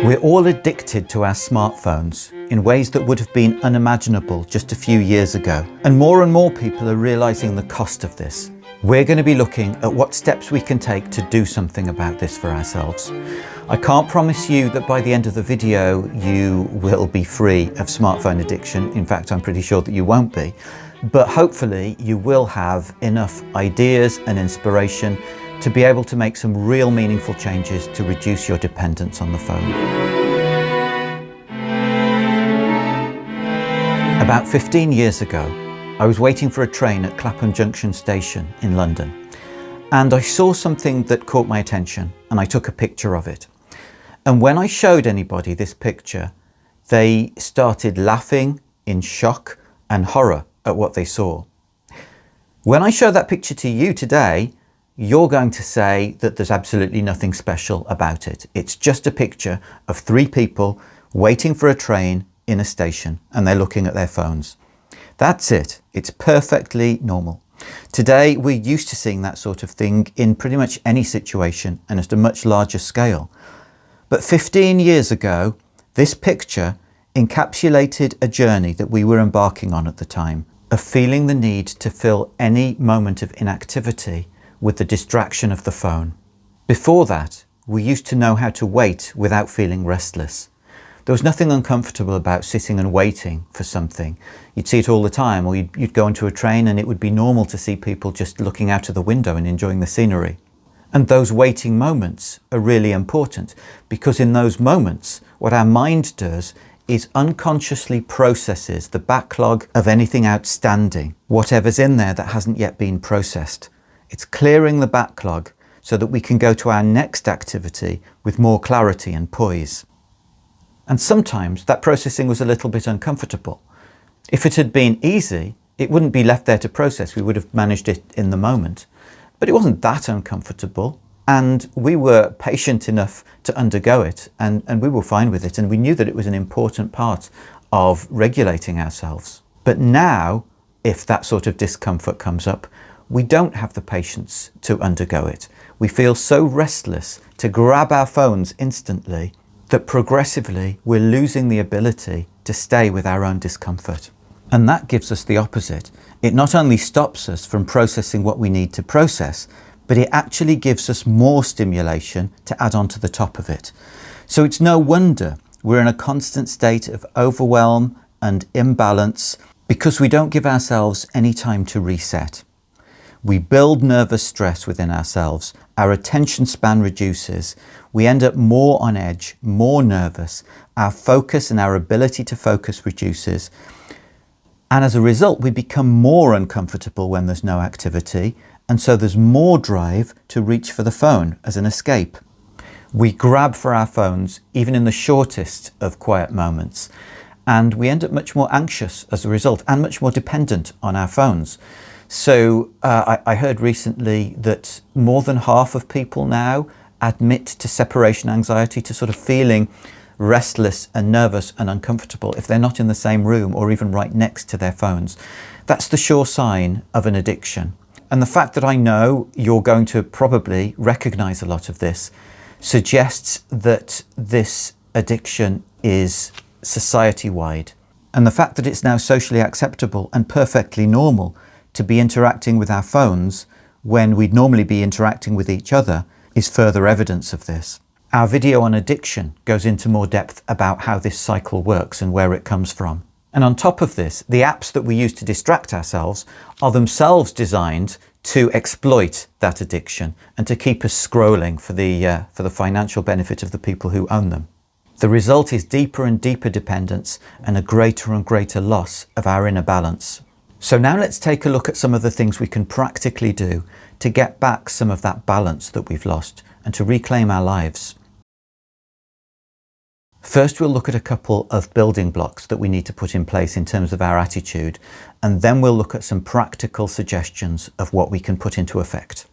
We're all addicted to our smartphones in ways that would have been unimaginable just a few years ago. And more people are realizing the cost of this. We're going to be looking at what steps we can take to do something about this for ourselves. I can't promise you that by the end of the video you will be free of smartphone addiction. In fact, I'm pretty sure that you won't be. But hopefully you will have enough ideas and inspiration to be able to make some real meaningful changes to reduce your dependence on the phone. About 15 years ago, I was waiting for a train at Clapham Junction Station in London, and I saw something that caught my attention, and I took a picture of it. And when I showed anybody this picture, they started laughing in shock and horror at what they saw. When I show that picture to you today, you're going to say that there's absolutely nothing special about it. It's just a picture of three people waiting for a train in a station, and they're looking at their phones. That's it. It's perfectly normal. Today, we're used to seeing that sort of thing in pretty much any situation and at a much larger scale. But 15 years ago, this picture encapsulated a journey that we were embarking on at the time, of feeling the need to fill any moment of inactivity with the distraction of the phone. Before that, we used to know how to wait without feeling restless. There was nothing uncomfortable about sitting and waiting for something. You'd see it all the time, or you'd go into a train and it would be normal to see people just looking out of the window and enjoying the scenery. And those waiting moments are really important, because in those moments, what our mind does is unconsciously processes the backlog of anything outstanding, whatever's in there that hasn't yet been processed. It's clearing the backlog so that we can go to our next activity with more clarity and poise. And sometimes that processing was a little bit uncomfortable. If it had been easy, it wouldn't be left there to process. We would have managed it in the moment. But it wasn't that uncomfortable, and we were patient enough to undergo it, and we were fine with it, and we knew that it was an important part of regulating ourselves. But now, if that sort of discomfort comes up, we don't have the patience to undergo it. We feel so restless to grab our phones instantly that progressively we're losing the ability to stay with our own discomfort. And that gives us the opposite. It not only stops us from processing what we need to process, but it actually gives us more stimulation to add on to the top of it. So it's no wonder we're in a constant state of overwhelm and imbalance, because we don't give ourselves any time to reset. We build nervous stress within ourselves, our attention span reduces, we end up more on edge, more nervous, our focus and our ability to focus reduces, and as a result we become more uncomfortable when there's no activity, and so there's more drive to reach for the phone as an escape. We grab for our phones even in the shortest of quiet moments, and we end up much more anxious as a result, and much more dependent on our phones. So I heard recently that more than half of people now admit to separation anxiety, to sort of feeling restless and nervous and uncomfortable if they're not in the same room or even right next to their phones. That's the sure sign of an addiction. And the fact that I know you're going to probably recognize a lot of this suggests that this addiction is society-wide. And the fact that it's now socially acceptable and perfectly normal to be interacting with our phones when we'd normally be interacting with each other is further evidence of this. Our video on addiction goes into more depth about how this cycle works and where it comes from. And on top of this, the apps that we use to distract ourselves are themselves designed to exploit that addiction and to keep us scrolling for the financial benefit of the people who own them. The result is deeper and deeper dependence and a greater and greater loss of our inner balance. So now let's take a look at some of the things we can practically do to get back some of that balance that we've lost and to reclaim our lives. First, we'll look at a couple of building blocks that we need to put in place in terms of our attitude, and then we'll look at some practical suggestions of what we can put into effect.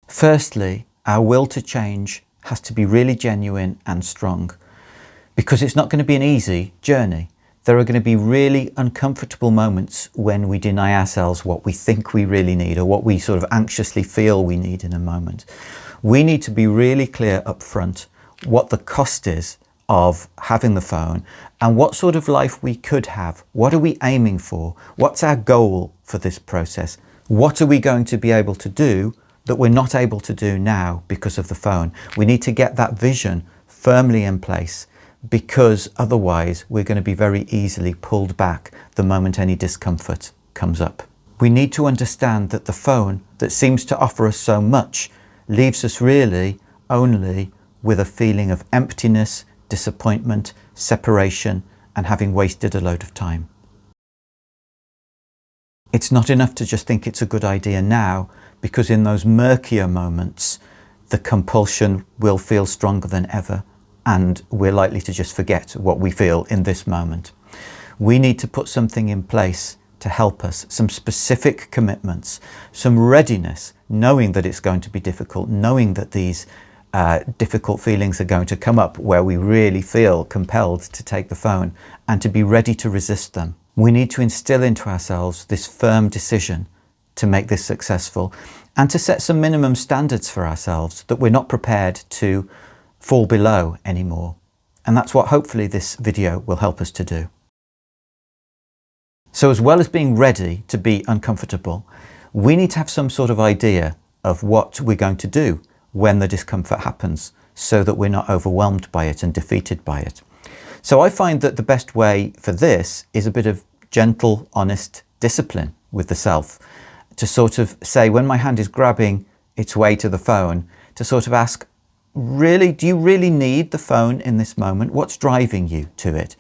Firstly, our will to change has to be really genuine and strong, because it's not going to be an easy journey. There are going to be really uncomfortable moments when we deny ourselves what we think we really need, or what we sort of anxiously feel we need in a moment. We need to be really clear up front what the cost is of having the phone and what sort of life we could have. What are we aiming for? What's our goal for this process? What are we going to be able to do that we're not able to do now because of the phone? We need to get that vision firmly in place, because otherwise we're going to be very easily pulled back the moment any discomfort comes up. We need to understand that the phone that seems to offer us so much leaves us really only with a feeling of emptiness, disappointment, separation, and having wasted a load of time. It's not enough to just think it's a good idea now, because in those murkier moments, the compulsion will feel stronger than ever, and we're likely to just forget what we feel in this moment. We need to put something in place to help us, some specific commitments, some readiness, knowing that it's going to be difficult, knowing that these difficult feelings are going to come up where we really feel compelled to take the phone, and to be ready to resist them. We need to instill into ourselves this firm decision to make this successful, and to set some minimum standards for ourselves that we're not prepared to fall below anymore. And that's what hopefully this video will help us to do. So as well as being ready to be uncomfortable, we need to have some sort of idea of what we're going to do when the discomfort happens, so that we're not overwhelmed by it and defeated by it. So I find that the best way for this is a bit of gentle, honest discipline with the self, to sort of say, when my hand is grabbing its way to the phone, to sort of ask, really, do you really need the phone in this moment? What's driving you to it?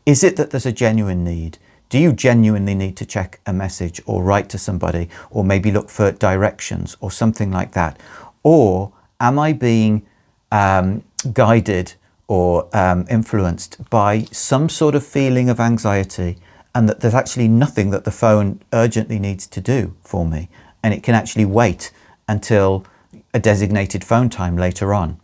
Is it that there's a genuine need? Do you genuinely need to check a message or write to somebody, or maybe look for directions or something like that? Or am I being guided or influenced by some sort of feeling of anxiety, and that there's actually nothing that the phone urgently needs to do for me, and it can actually wait until a designated phone time later on?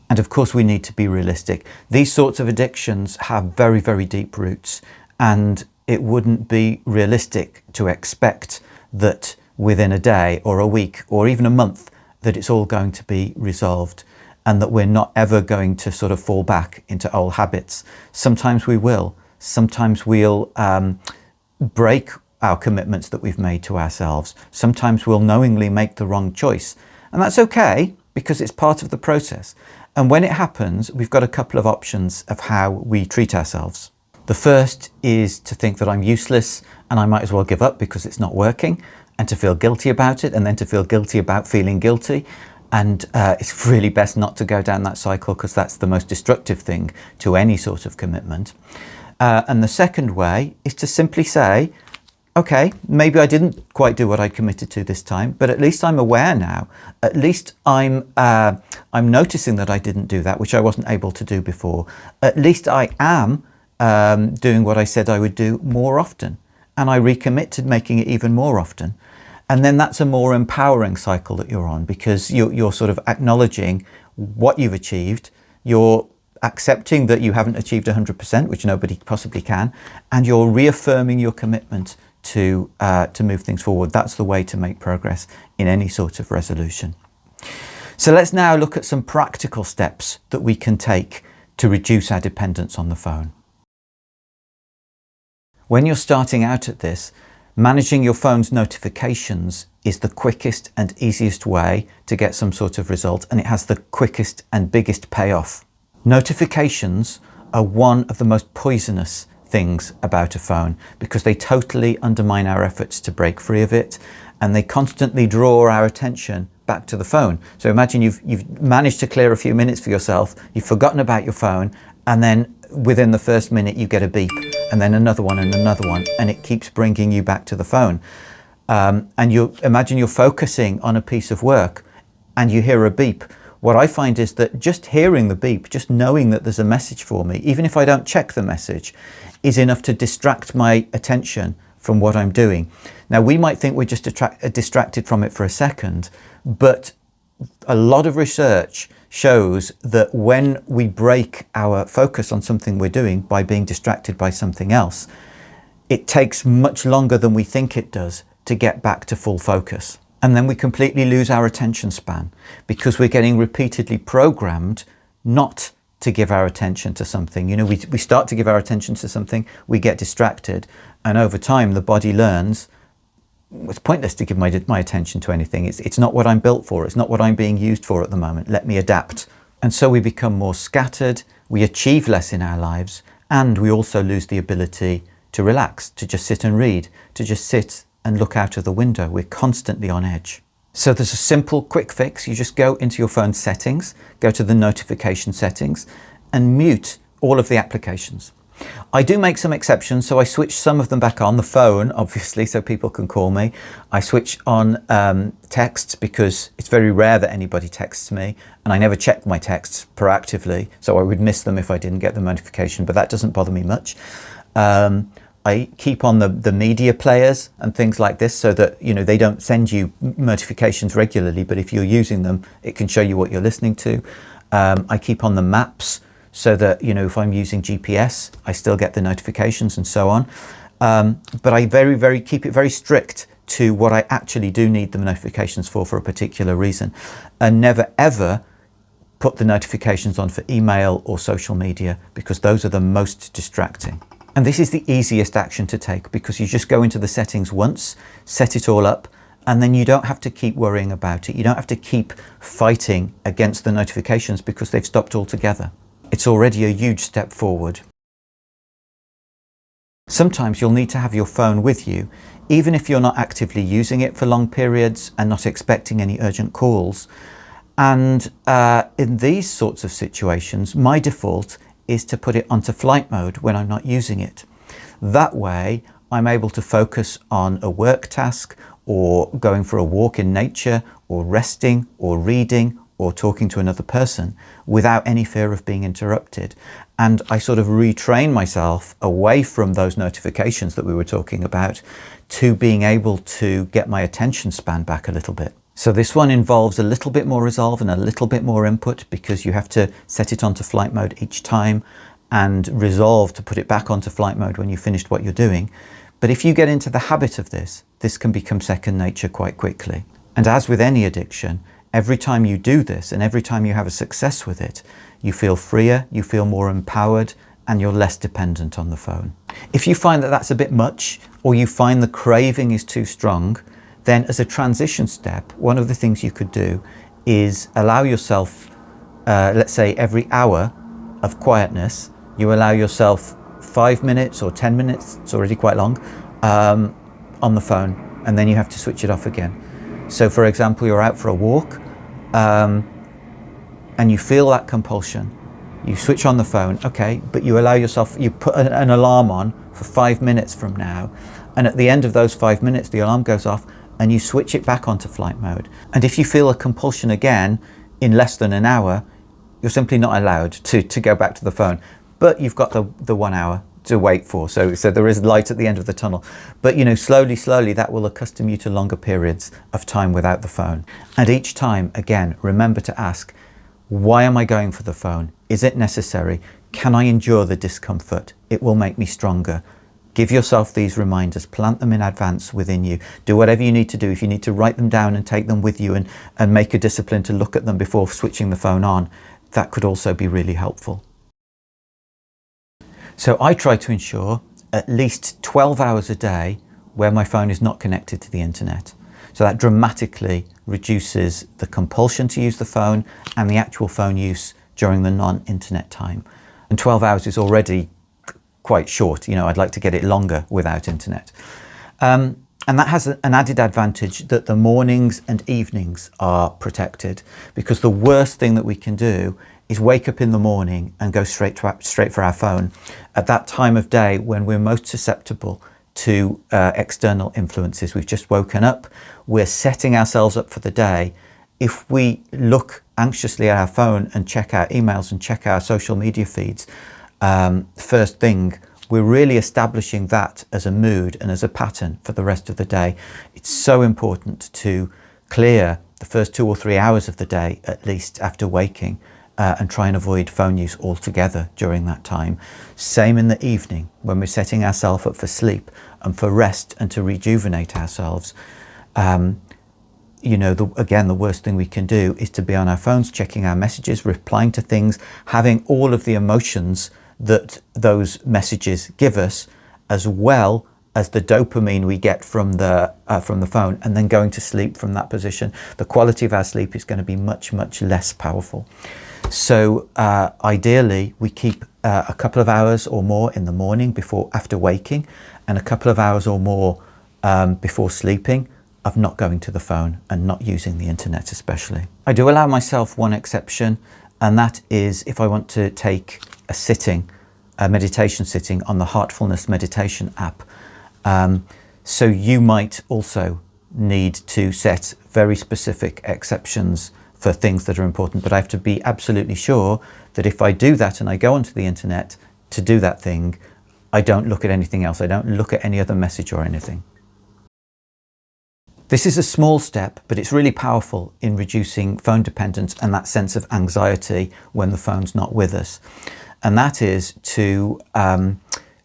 And of course, we need to be realistic. These sorts of addictions have very, very deep roots, and it wouldn't be realistic to expect that within a day or a week or even a month that it's all going to be resolved, and that we're not ever going to sort of fall back into old habits. Sometimes we will. Sometimes we'll break our commitments that we've made to ourselves. Sometimes we'll knowingly make the wrong choice. And that's okay, because it's part of the process. And when it happens, we've got a couple of options of how we treat ourselves. The first is to think that I'm useless and I might as well give up because it's not working, and to feel guilty about it, and then to feel guilty about feeling guilty. And it's really best not to go down that cycle, because that's the most destructive thing to any sort of commitment. And the second way is to simply say, okay, maybe I didn't quite do what I committed to this time, but at least I'm aware now. At least I'm noticing that I didn't do that, which I wasn't able to do before. At least I am doing what I said I would do more often, and I recommit to making it even more often. And then that's a more empowering cycle that you're on, because you're sort of acknowledging what you've achieved. You're accepting that you haven't achieved 100%, which nobody possibly can, and you're reaffirming your commitment to move things forward. That's the way to make progress in any sort of resolution. So let's now look at some practical steps that we can take to reduce our dependence on the phone. When you're starting out at this, managing your phone's notifications is the quickest and easiest way to get some sort of result, and it has the quickest and biggest payoff. Notifications are one of the most poisonous things about a phone, because they totally undermine our efforts to break free of it, and they constantly draw our attention back to the phone. So imagine you've managed to clear a few minutes for yourself, you've forgotten about your phone, and then within the first minute you get a beep, and then another one and another one, and it keeps bringing you back to the phone. And you imagine you're focusing on a piece of work and you hear a beep. What I find is that just hearing the beep, just knowing that there's a message for me, even if I don't check the message, is enough to distract my attention from what I'm doing. Now, we might think we're just distracted from it for a second, but a lot of research shows that when we break our focus on something we're doing by being distracted by something else, it takes much longer than we think it does to get back to full focus. And then we completely lose our attention span because we're getting repeatedly programmed not to give our attention to something. You know, we start to give our attention to something, we get distracted, and over time the body learns it's pointless to give my attention to anything. It's not what I'm built for. It's not what I'm being used for at the moment. Let me adapt. And so we become more scattered, we achieve less in our lives, and we also lose the ability to relax, to just sit and read, to just sit and look out of the window. We're constantly on edge. So there's a simple quick fix. You just go into your phone settings, go to the notification settings and mute all of the applications. I do make some exceptions, so I switch some of them back on the phone, obviously, so people can call me. I switch on texts because it's very rare that anybody texts me, and I never check my texts proactively, so I would miss them if I didn't get the notification, but that doesn't bother me much. I keep on the media players and things like this so that, you know, they don't send you notifications regularly, but if you're using them, it can show you what you're listening to. I keep on the maps so that, you know, if I'm using GPS, I still get the notifications and so on. But I keep it very strict to what I actually do need the notifications for a particular reason, and never ever put the notifications on for email or social media, because those are the most distracting. And this is the easiest action to take, because you just go into the settings once, set it all up, and then you don't have to keep worrying about it. You don't have to keep fighting against the notifications because they've stopped altogether. It's already a huge step forward. Sometimes you'll need to have your phone with you, even if you're not actively using it for long periods and not expecting any urgent calls. And in these sorts of situations, my default is to put it onto flight mode when I'm not using it. That way, I'm able to focus on a work task, or going for a walk in nature, or resting, or reading, or talking to another person without any fear of being interrupted. And I sort of retrain myself away from those notifications that we were talking about to being able to get my attention span back a little bit. So this one involves a little bit more resolve and a little bit more input, because you have to set it onto flight mode each time and resolve to put it back onto flight mode when you've finished what you're doing. But if you get into the habit of this can become second nature quite quickly. And as with any addiction, every time you do this and every time you have a success with it, you feel freer, you feel more empowered, and you're less dependent on the phone. If you find that that's a bit much, or you find the craving is too strong, then as a transition step, one of the things you could do is allow yourself, let's say every hour of quietness, you allow yourself 5 minutes or 10 minutes, it's already quite long, on the phone, and then you have to switch it off again. So for example, you're out for a walk, and you feel that compulsion. You switch on the phone, okay, but you allow yourself, you put an alarm on for 5 minutes from now, and at the end of those 5 minutes, the alarm goes off, and you switch it back onto flight mode. And if you feel a compulsion again in less than an hour, you're simply not allowed to go back to the phone. But you've got the 1 hour to wait for, so there is light at the end of the tunnel. But you know, slowly that will accustom you to longer periods of time without the phone. And each time, again, remember to ask, why am I going for the phone? Is it necessary? Can I endure the discomfort? It will make me stronger. Give yourself these reminders, plant them in advance within you. Do whatever you need to do. If you need to write them down and take them with you and make a discipline to look at them before switching the phone on, that could also be really helpful. So I try to ensure at least 12 hours a day where my phone is not connected to the internet. So that dramatically reduces the compulsion to use the phone and the actual phone use during the non-internet time. And 12 hours is already quite short. You know, I'd like to get it longer without internet. And that has an added advantage that the mornings and evenings are protected, because the worst thing that we can do is wake up in the morning and go straight for our phone at that time of day when we're most susceptible to external influences. We've just woken up, we're setting ourselves up for the day. If we look anxiously at our phone and check our emails and check our social media feeds first thing, we're really establishing that as a mood and as a pattern for the rest of the day. It's so important to clear the first 2 or 3 hours of the day, at least after waking, and try and avoid phone use altogether during that time. Same in the evening when we're setting ourselves up for sleep and for rest and to rejuvenate ourselves. you know, again, the worst thing we can do is to be on our phones, checking our messages, replying to things, having all of the emotions that those messages give us, as well as the dopamine we get from the phone, and then going to sleep from that position. The quality of our sleep is going to be much, much less powerful. So ideally, we keep a couple of hours or more in the morning after waking, and a couple of hours or more before sleeping, of not going to the phone and not using the internet especially. I do allow myself one exception, and that is if I want to take a meditation sitting on the Heartfulness meditation app. So you might also need to set very specific exceptions for things that are important, but I have to be absolutely sure that if I do that and I go onto the internet to do that thing, I don't look at anything else. I don't look at any other message or anything. This is a small step, but it's really powerful in reducing phone dependence and that sense of anxiety when the phone's not with us. And that is to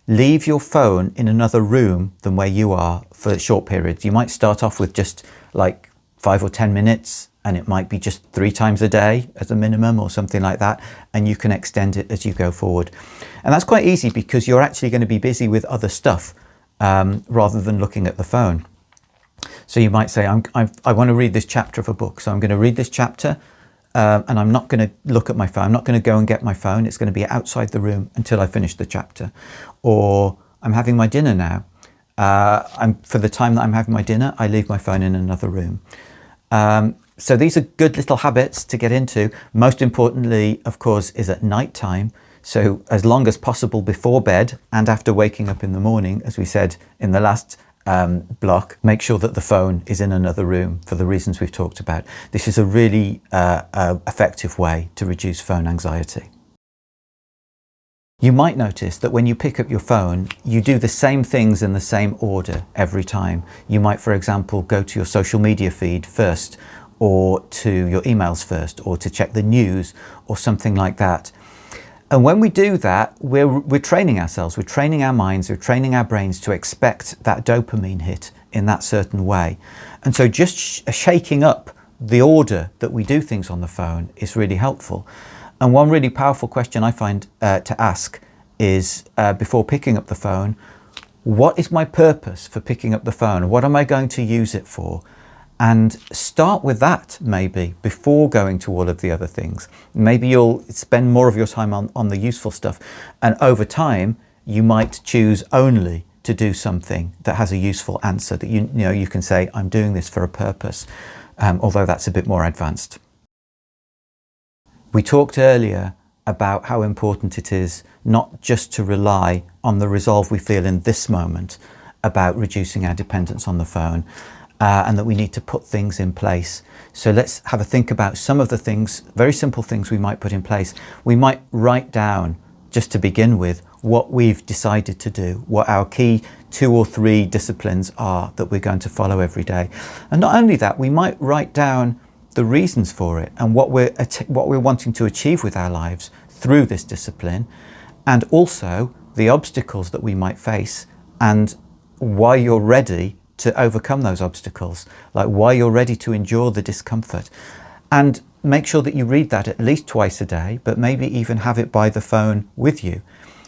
leave your phone in another room than where you are for short periods. You might start off with just like 5 or 10 minutes, and it might be just 3 times a day as a minimum or something like that. And you can extend it as you go forward. And that's quite easy because you're actually going to be busy with other stuff rather than looking at the phone. So you might say, I want to read this chapter of a book. So I'm going to read this chapter and I'm not going to look at my phone. I'm not going to go and get my phone. It's going to be outside the room until I finish the chapter. Or I'm having my dinner now. For the time that I'm having my dinner, I leave my phone in another room. So these are good little habits to get into. Most importantly, of course, is at night time. So as long as possible before bed and after waking up in the morning, as we said in the last block, make sure that the phone is in another room for the reasons we've talked about. This is a really effective way to reduce phone anxiety. You might notice that when you pick up your phone, you do the same things in the same order every time. You might, for example, go to your social media feed first, or to your emails first, or to check the news, or something like that. And when we do that, we're training ourselves, we're training our minds, we're training our brains to expect that dopamine hit in that certain way. And so just shaking up the order that we do things on the phone is really helpful. And one really powerful question I find to ask is, before picking up the phone, what is my purpose for picking up the phone? What am I going to use it for? And start with that maybe before going to all of the other things. Maybe you'll spend more of your time on the useful stuff. And over time, you might choose only to do something that has a useful answer, that you can say, I'm doing this for a purpose, although that's a bit more advanced. We talked earlier about how important it is not just to rely on the resolve we feel in this moment about reducing our dependence on the phone, and that we need to put things in place. So let's have a think about some of the things, very simple things we might put in place. We might write down, just to begin with, what we've decided to do, what our key 2 or 3 disciplines are that we're going to follow every day. And not only that, we might write down the reasons for it and what we're wanting to achieve with our lives through this discipline, and also the obstacles that we might face and why you're ready to overcome those obstacles, like why you're ready to endure the discomfort. And make sure that you read that at least twice a day, but maybe even have it by the phone with you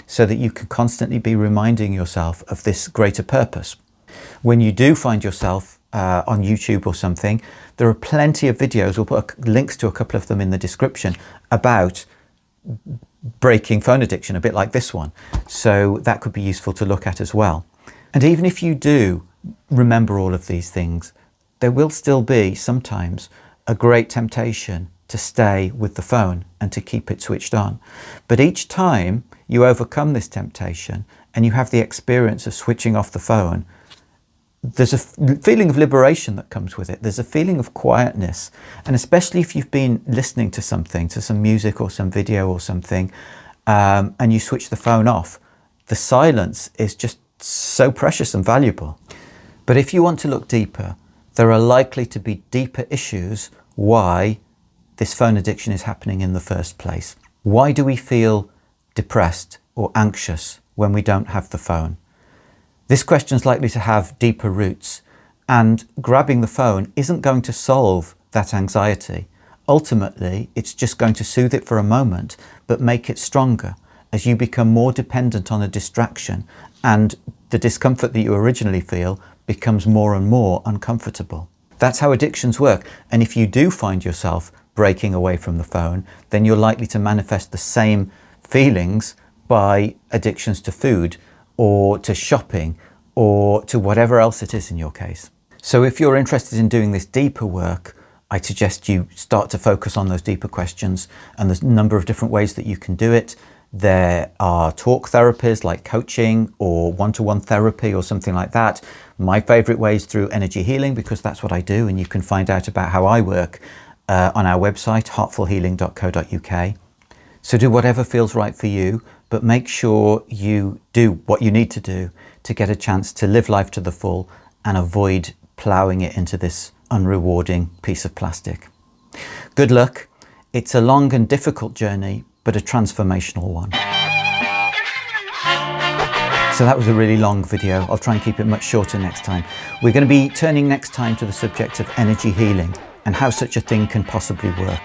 so that you can constantly be reminding yourself of this greater purpose. When you do find yourself on YouTube or something, there are plenty of videos, we'll put links to a couple of them in the description, about breaking phone addiction, a bit like this one. So that could be useful to look at as well. And even if you do remember all of these things, there will still be sometimes a great temptation to stay with the phone and to keep it switched on. But each time you overcome this temptation and you have the experience of switching off the phone, there's a feeling of liberation that comes with it. There's a feeling of quietness. And especially if you've been listening to something, to some music or some video or something, and you switch the phone off, the silence is just so precious and valuable. But if you want to look deeper, there are likely to be deeper issues why this phone addiction is happening in the first place. Why do we feel depressed or anxious when we don't have the phone? This question is likely to have deeper roots, And grabbing the phone isn't going to solve that anxiety. Ultimately, it's just going to soothe it for a moment, but make it stronger as you become more dependent on a distraction, and the discomfort that you originally feel becomes more and more uncomfortable. That's how addictions work. And if you do find yourself breaking away from the phone, then you're likely to manifest the same feelings by addictions to food or to shopping or to whatever else it is in your case. So if you're interested in doing this deeper work, I suggest you start to focus on those deeper questions, and there's a number of different ways that you can do it. There are talk therapies like coaching or one-to-one therapy or something like that. My favorite way is through energy healing, because that's what I do, and you can find out about how I work on our website, heartfulhealing.co.uk. So do whatever feels right for you, but make sure you do what you need to do to get a chance to live life to the full and avoid ploughing it into this unrewarding piece of plastic. Good luck. It's a long and difficult journey, but a transformational one. So that was a really long video. I'll try and keep it much shorter next time. We're going to be turning next time to the subject of energy healing and how such a thing can possibly work.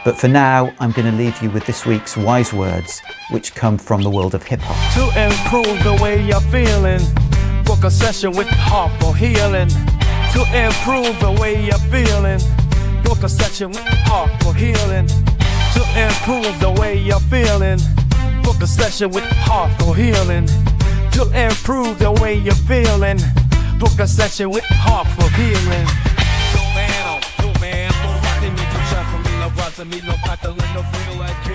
But for now, I'm going to leave you with this week's wise words, which come from the world of hip-hop. To improve the way you're feeling, book a session with Heartful Healing. To improve the way you're feeling, book a session with Heartful Healing. To improve the way you're feeling, book a session with Heartful Healing. To improve the way you're feeling, book a session with Heartful Healing. So man, no rockin' me, no shot from me, no rock to me, no pata, no feel like